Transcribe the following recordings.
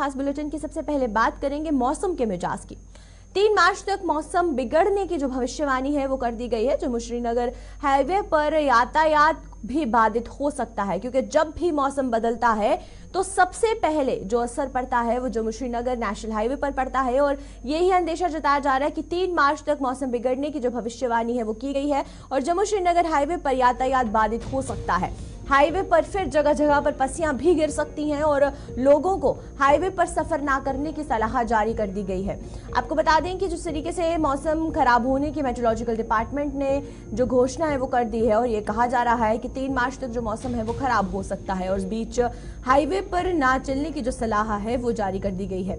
खास बुलेटिन की सबसे पहले बात करेंगे मौसम के मिजाज की। 3 मार्च तक मौसम बिगड़ने की जो भविष्यवाणी है वो कर दी गई है। जम्मू श्रीनगर हाईवे पर यातायात भी बाधित हो सकता है, क्योंकि जब भी मौसम बदलता है तो सबसे पहले जो असर पड़ता है वो जम्मू श्रीनगर नेशनल हाईवे पर पड़ता है। और यही अंदेशा जताया जा रहा है कि 3 मार्च तक मौसम बिगड़ने की जो भविष्यवाणी है वो की गई है और जम्मू श्रीनगर हाईवे पर यातायात बाधित हो सकता है। हाईवे पर फिर जगह जगह पर पस्सियां भी गिर सकती हैं और लोगों को हाईवे पर सफर ना करने की सलाह जारी कर दी गई है। आपको बता दें कि जिस तरीके से मौसम खराब होने की मेट्रोलॉजिकल डिपार्टमेंट ने जो घोषणा है वो कर दी है और ये कहा जा रहा है कि 3 मार्च तक जो मौसम है वो खराब हो सकता है और इस बीच हाईवे पर ना चलने की जो सलाह है वो जारी कर दी गई है।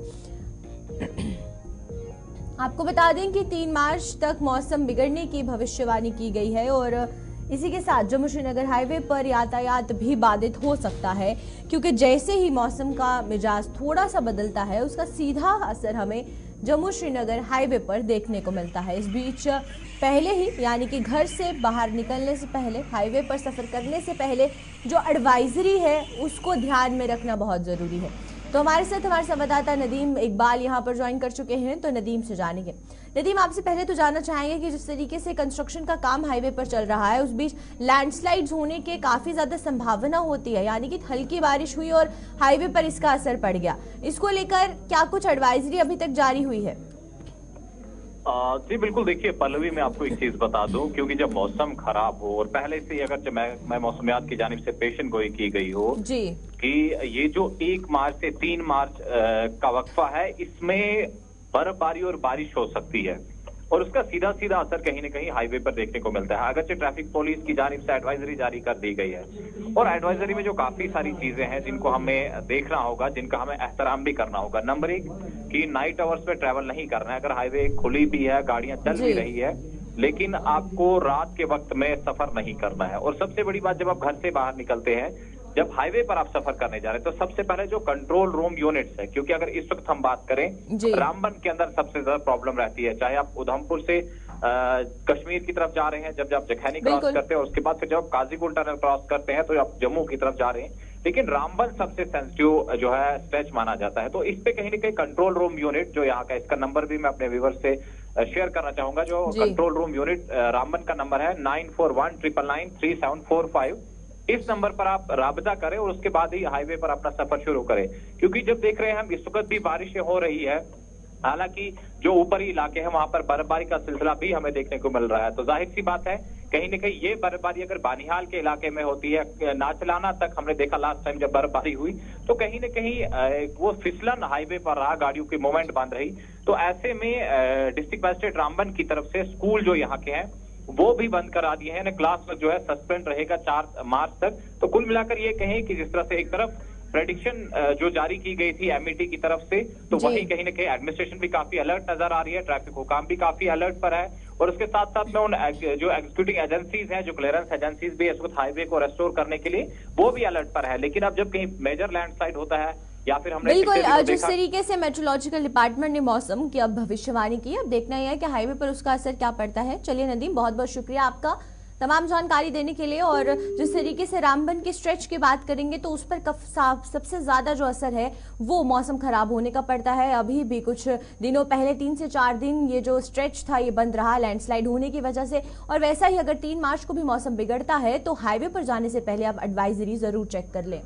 आपको बता दें कि 3 मार्च तक मौसम बिगड़ने की भविष्यवाणी की गई है और इसी के साथ जम्मू श्रीनगर हाईवे पर यातायात भी बाधित हो सकता है, क्योंकि जैसे ही मौसम का मिजाज थोड़ा सा बदलता है उसका सीधा असर हमें जम्मू श्रीनगर हाईवे पर देखने को मिलता है। इस बीच पहले ही यानी कि घर से बाहर निकलने से पहले, हाईवे पर सफर करने से पहले जो एडवाइजरी है उसको ध्यान में रखना बहुत जरूरी है। तो हमारे साथ हमारे संवाददाता नदीम इकबाल यहाँ पर ज्वाइन कर चुके हैं, तो नदीम से जानेंगे। नदीम, आपसे पहले तो जानना चाहेंगे कि जिस तरीके से कंस्ट्रक्शन का काम हाईवे पर चल रहा है उस बीच लैंडस्लाइड्स होने के काफी ज्यादा संभावना होती है, यानी कि हल्की बारिश हुई और हाईवे पर इसका असर पड़ गया। इसको लेकर क्या कुछ एडवाइजरी अभी तक जारी हुई है? जी बिल्कुल, देखिए पल्लवी, मैं आपको एक चीज बता दूं, क्योंकि जब मौसम खराब हो और पहले से ही अगर मैं मौसमियात की जानिब से पेशन गोई की गई हो जी कि ये जो 1 मार्च से 3 मार्च का वक्फा है इसमें बर्फबारी और बारिश हो सकती है और उसका सीधा सीधा असर कहीं न कहीं हाईवे पर देखने को मिलता है। अगरचे ट्रैफिक पुलिस की जानिब से एडवाइजरी जारी कर दी गई है और एडवाइजरी में जो काफी सारी चीजें हैं जिनको हमें देखना होगा, जिनका हमें एहतराम भी करना होगा। नंबर 1 कि नाइट आवर्स में ट्रैवल नहीं करना है। अगर हाईवे खुली भी है, गाड़ियां चल भी रही है, लेकिन आपको रात के वक्त में सफर नहीं करना है। और सबसे बड़ी बात, जब आप घर से बाहर निकलते हैं, जब हाईवे पर आप सफर करने जा रहे हैं, तो सबसे पहले जो कंट्रोल रूम यूनिट्स है, क्योंकि अगर इस वक्त हम बात करें रामबन के अंदर सबसे ज्यादा प्रॉब्लम रहती है। चाहे आप उधमपुर से कश्मीर की तरफ जा रहे हैं, जब आप जखैनी क्रॉस करते हैं, उसके बाद फिर जब आप काजीकुंड टनल क्रॉस करते हैं तो आप जम्मू की तरफ जा रहे हैं, लेकिन रामबन सबसे सेंसिटिव जो है स्ट्रेच माना जाता है। तो इस पे कहीं ना कहीं कंट्रोल रूम यूनिट जो यहाँ का, इसका नंबर भी मैं अपने व्यूअर्स से शेयर करना चाहूंगा। जो कंट्रोल रूम यूनिट रामबन का नंबर है 9419993745। इस नंबर पर आप राबता करें और उसके बाद ही हाईवे पर अपना सफर शुरू करें, क्योंकि जब देख रहे हैं हम इस वक्त भी बारिशें हो रही है, हालांकि जो ऊपरी इलाके हैं वहां पर बर्फबारी का सिलसिला भी हमें देखने को मिल रहा है। तो जाहिर सी बात है, कहीं न कहीं ये बर्फबारी अगर बानिहाल के इलाके में होती है, नाचलाना तक हमने देखा लास्ट टाइम जब बर्फबारी हुई, तो कहीं न कहीं वो फिसलन हाईवे पर रहा, गाड़ियों की मूवमेंट बंद रही। तो ऐसे में डिस्ट्रिक्ट मजिस्ट्रेट रामबन की तरफ से स्कूल जो यहाँ के हैं वो भी बंद करा दिए हैं, क्लास जो है सस्पेंड रहेगा 4 मार्च तक। तो कुल मिलाकर ये कहें कि जिस तरह से एक तरफ प्रेडिक्शन जो जारी की गई थी एमईटी की तरफ से, तो वहीं कहीं ना कहीं एडमिनिस्ट्रेशन भी काफी अलर्ट नजर आ रही है, ट्रैफिक हुकाम भी काफी अलर्ट पर है और उसके साथ साथ में उन जो एग्जीक्यूटिव एजेंसीज हैं, जो क्लियरेंस एजेंसीज भी इस वक्त हाईवे को रेस्टोर करने के लिए वो भी अलर्ट पर है। लेकिन अब जब कहीं मेजर लैंडस्लाइड होता है या फिर हमने बिल्कुल जिस तरीके से मेट्रोलॉजिकल डिपार्टमेंट ने मौसम की अब भविष्यवाणी की, अब देखना यह है कि हाईवे पर उसका असर क्या पड़ता है। चलिए नदीम, बहुत बहुत शुक्रिया आपका तमाम जानकारी देने के लिए। और जिस तरीके से रामबन के स्ट्रेच की बात करेंगे तो उस पर सबसे ज्यादा जो असर है वो मौसम खराब होने का पड़ता है। अभी भी कुछ दिनों पहले 3 से 4 दिन ये जो स्ट्रेच था ये बंद रहा लैंडस्लाइड होने की वजह से। और वैसा ही अगर 3 मार्च को भी मौसम बिगड़ता है तो हाईवे पर जाने से पहले आप एडवाइजरी जरूर चेक कर लें।